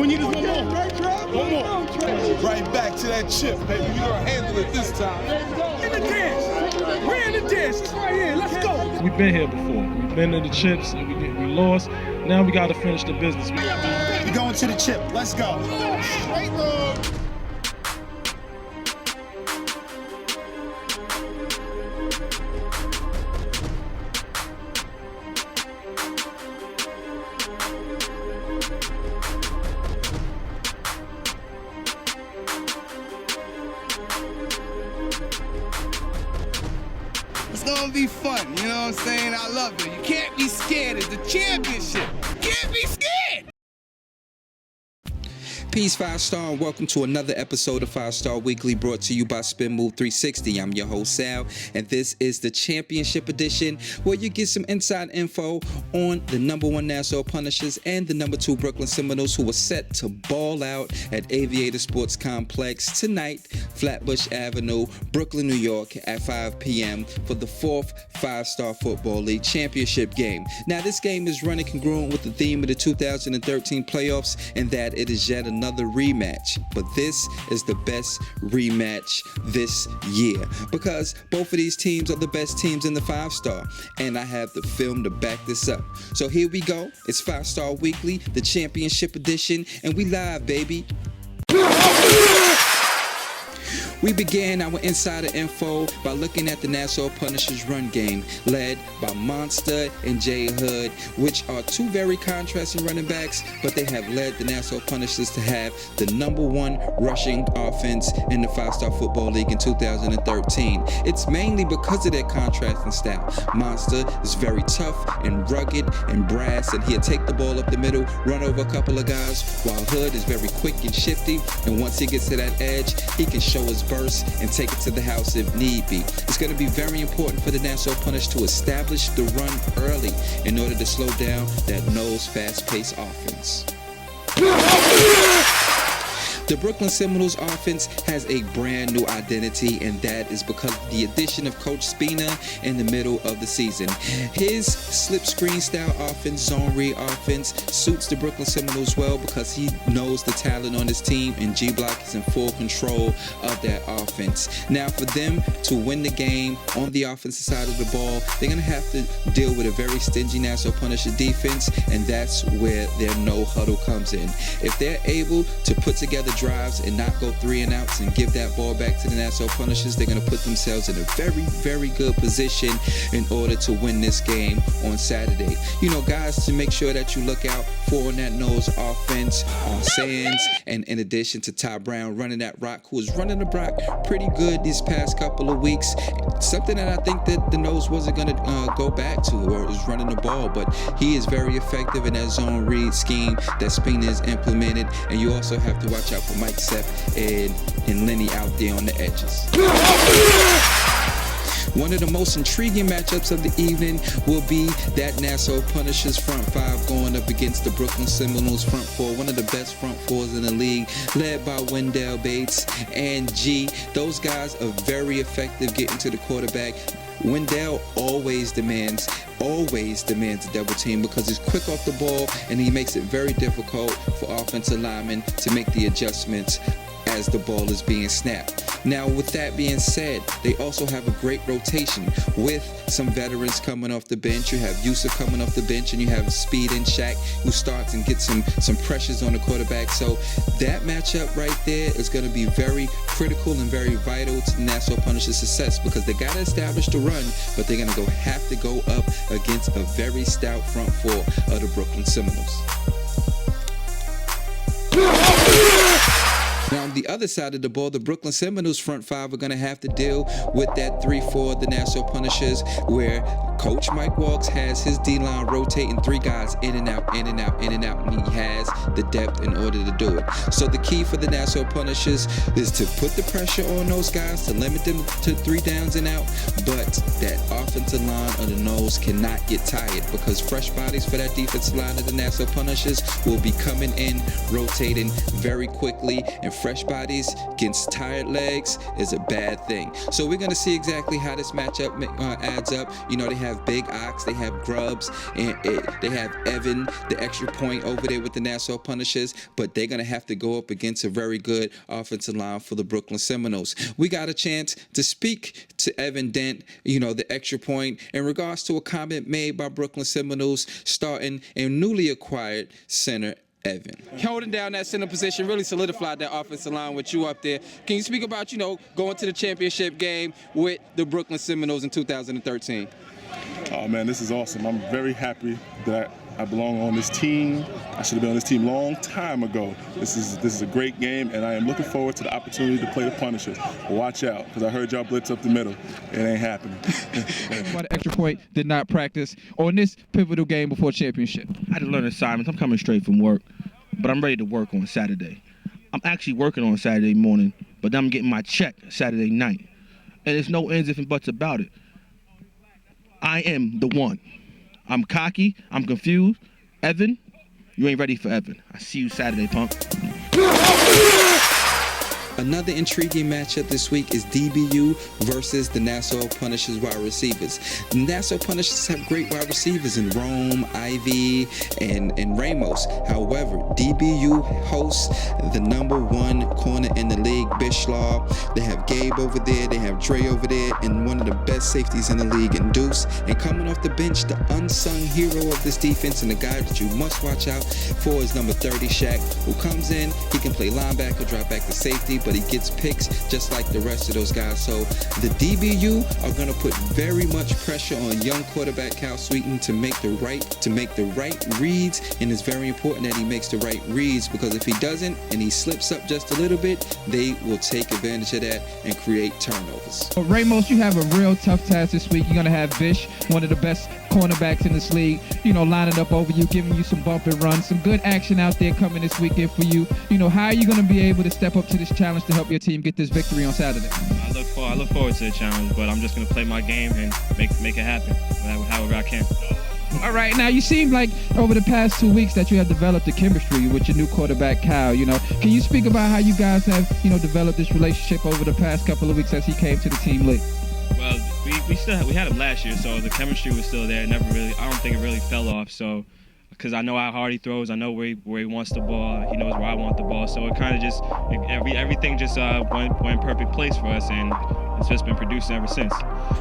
we need is one more. One more. Right back to that chip, baby. We're going to handle it this time. In the dance. We're in the dance. It's right here. Let's go. We've been here before. We've been to the chips and we lost. Now we got to finish the business. We're going to the chip. Let's go. Straight road. It's gonna be fun, you know what I'm saying? I love it. You can't be scared. It's the championship. You can't be scared. Peace, 5-Star, and welcome to another episode of 5-Star Weekly, brought to you by SPINMOVE360. I'm your host, Sal, and this is the Championship Edition, where you get some inside info on the #1 Nassau Punishers and the #2 Brooklyn Seminoles, who are set to ball out at Aviator Sports Complex tonight, Flatbush Avenue, Brooklyn, New York, at 5 p.m. for the 4th 5-Star Football League Championship game. Now, this game is running congruent with the theme of the 2013 playoffs, and that it is yet another rematch, but this is the best rematch this year because both of these teams are the best teams in the 5-Star, and I have the film to back this up. So here we go. It's 5-Star Weekly, the Championship Edition, and we live, baby. We began our insider info by looking at the Nassau Punishers run game, led by Monster and J Hood, which are two very contrasting running backs, but they have led the Nassau Punishers to have the #1 rushing offense in the 5-Star Football League in 2013. It's mainly because of their contrasting style. Monster is very tough and rugged and brass, and he'll take the ball up the middle, run over a couple of guys, while Hood is very quick and shifty, and once he gets to that edge, he can show his burst and take it to the house if need be. It's going to be very important for the Nassau Punishers to establish the run early in order to slow down that nose fast-paced offense. The Brooklyn Seminoles offense has a brand new identity, and that is because of the addition of Coach Spina in the middle of the season. His slip screen style offense, zone read offense, suits the Brooklyn Seminoles well because he knows the talent on his team, and G-Block is in full control of that offense. Now, for them to win the game on the offensive side of the ball, they're going to have to deal with a very stingy Nassau Punisher defense, and that's where their no huddle comes in. If they're able to put together drives and not go 3 and outs and give that ball back to the Nassau Punishers, they're going to put themselves in a very, very good position in order to win this game on Saturday. You know, guys, to make sure that you look out for on that nose offense on Sands, and in addition to Ty Brown running that rock, who is running the rock pretty good these past couple of weeks. Something that I think that the nose wasn't going to go back to, or is running the ball, but he is very effective in that zone read scheme that Spina has implemented, and you also have to watch out for Mike Sepp and Lenny out there on the edges. One of the most intriguing matchups of the evening will be that Nassau Punishers front 5 going up against the Brooklyn Seminoles front 4, one of the best front 4s in the league, led by Wendell Bates and G. Those guys are very effective getting to the quarterback. Wendell always demands a double team because he's quick off the ball, and he makes it very difficult for offensive linemen to make the adjustments as the ball is being snapped. Now, with that being said, they also have a great rotation with some veterans coming off the bench. You have Yusuf coming off the bench, and you have Speed and Shaq, who starts and gets some pressures on the quarterback. So that matchup right there is going to be very critical and very vital to the Nassau Punishers' success, because they got to establish the run, but they're going to have to go up against a very stout front 4 of the Brooklyn Seminoles. Now, on the other side of the ball, the Brooklyn Seminoles front 5 are going to have to deal with that 3-4 of the Nassau Punishers, where Coach Mike Walks has his D-line rotating 3 guys in and out, in and out, in and out, and he has the depth in order to do it. So the key for the Nassau Punishers is to put the pressure on those guys, to limit them to 3 downs and out, but that offensive line of the nose cannot get tired, because fresh bodies for that defensive line of the Nassau Punishers will be coming in, rotating very quickly, and fresh bodies against tired legs is a bad thing. So we're going to see exactly how this matchup adds up. You know, they have Big Ox, they have Grubbs, and they have Evan, the extra point over there with the Nassau Punishers, but they're going to have to go up against a very good offensive line for the Brooklyn Seminoles. We got a chance to speak to Evan Dent, the extra point, in regards to a comment made by Brooklyn Seminoles starting and newly acquired center Evan. Holding down that center position really solidified that offensive line with you up there. Can you speak about, going to the championship game with the Brooklyn Seminoles in 2013? Oh man, this is awesome. I'm very happy that I belong on this team. I should have been on this team a long time ago. This is a great game, and I am looking forward to the opportunity to play the Punishers. Watch out, because I heard y'all blitz up the middle. It ain't happening. Why the extra point did not practice on this pivotal game before championship? I had to learn assignments. I'm coming straight from work, but I'm ready to work on Saturday. I'm actually working on Saturday morning, but then I'm getting my check Saturday night. And there's no ands, ifs, and buts about it. I am the one. I'm cocky. I'm confused. Evan, you ain't ready for Evan. I see you Saturday, punk. Another intriguing matchup this week is DBU versus the Nassau Punishers wide receivers. The Nassau Punishers have great wide receivers in Rome, Ivy, and Ramos. However, DBU hosts the #1 corner in the league, Bishlaw. They have Gabe over there, they have Dre over there, and one of the best safeties in the league in Deuce. And coming off the bench, the unsung hero of this defense and the guy that you must watch out for is number 30, Shaq, who comes in, he can play linebacker, drop back to safety, but he gets picks just like the rest of those guys. So the DBU are going to put very much pressure on young quarterback Cal Sweeten to make the right reads, and it's very important that he makes the right reads, because if he doesn't and he slips up just a little bit, they will take advantage of that and create turnovers. Ramos, you have a real tough task this week. You're going to have Bish, one of the best cornerbacks in this league, lining up over you, giving you some bump and run, some good action out there coming this weekend for you. How are you going to be able to step up to this challenge to help your team get this victory on Saturday? I look forward to the challenge, but I'm just going to play my game and make it happen however I can. All right, now you seem like over the past 2 weeks that you have developed a chemistry with your new quarterback, Cal. Can you speak about how you guys have, developed this relationship over the past couple of weeks as he came to the team late? Well, we had him last year, so the chemistry was still there. I don't think it really fell off. So, because I know how hard he throws, I know where he wants the ball, he knows where I want the ball. So it kind of just everything just went in perfect place for us, and it's just been producing ever since.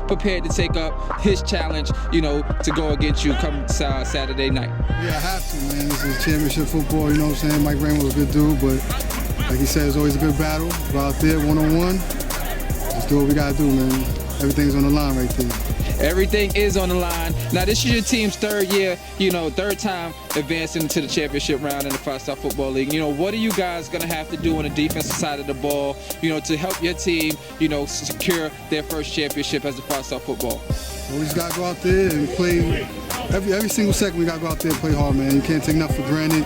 Prepared to take up his challenge, to go against you come Saturday night. Yeah, I have to, man. This is championship football, you know what I'm saying? Mike Ramos is a good dude, but like he said, it's always a good battle. Go out there one-on-one. Just do what we got to do, man. Everything's on the line right there. Everything is on the line. Now, this is your team's third year, third time advancing into the championship round in the 5-Star Football League. What are you guys going to have to do on the defensive side of the ball, to help your team, secure their first championship as a 5-Star football? Well, we just got to go out there and play. Every single second we got to go out there and play hard, man. You can't take nothing for granted.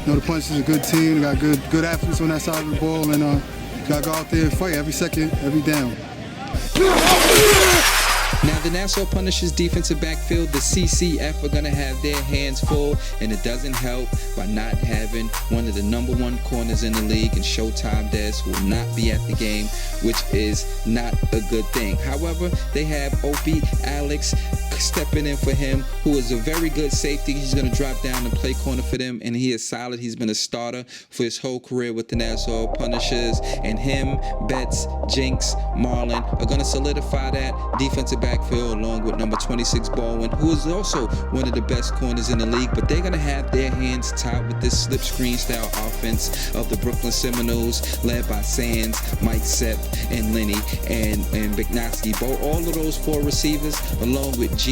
The Punishers is a good team. They got good athletes on that side of the ball, and you got to go out there and fight every second, every down. Now, the Nassau Punishers defensive backfield, the CCF, are going to have their hands full, and it doesn't help by not having one of the #1 corners in the league, and Showtime Des will not be at the game, which is not a good thing. However, they have Opie Alex stepping in for him, who is a very good safety. He's going to drop down and play corner for them, and he is solid. He's been a starter for his whole career with the Nassau Punishers, and him, Betts, Jinx, Marlin are going to solidify that defensive backfield along with number 26 Baldwin, who is also one of the best corners in the league. But they're going to have their hands tied with this slip screen style offense of the Brooklyn Seminoles, led by Sands, Mike Sepp, and Lenny, and Bignoski. All of those 4 receivers, along with G,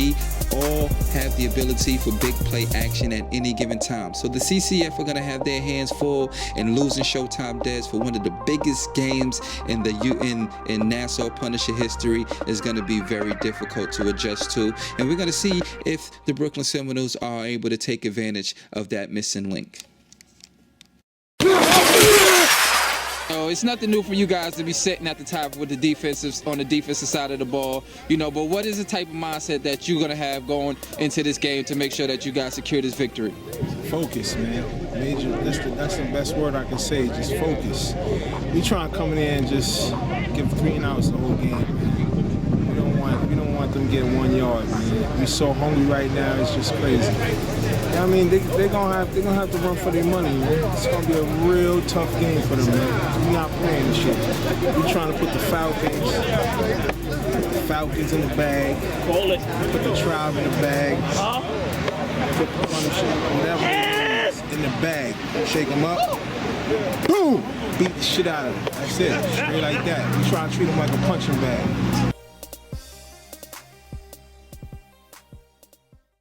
all have the ability for big play action at any given time. So the CCF are going to have their hands full, and losing Showtime Des for one of the biggest games in Nassau Punisher history is going to be very difficult to adjust to. And we're going to see if the Brooklyn Seminoles are able to take advantage of that missing link. It's nothing new for you guys to be sitting at the top with on the defensive side of the ball, but what is the type of mindset that you're going to have going into this game to make sure that you guys secure this victory? Focus, man. That's the best word I can say, just focus. We try to come in and just give 3 and outs the whole game, man. We don't want them getting 1 yard, man. We so hungry right now, it's just crazy. I mean, they're gonna have to run for their money, man. It's gonna be a real tough game for them, man. We're not playing this shit. We're trying to put the Falcons in the bag, put the Tribe in the bag, put the Punishers, whatever it is, in the bag. Shake them up, boom, beat the shit out of them. That's it, straight like that. We try to treat them like a punching bag.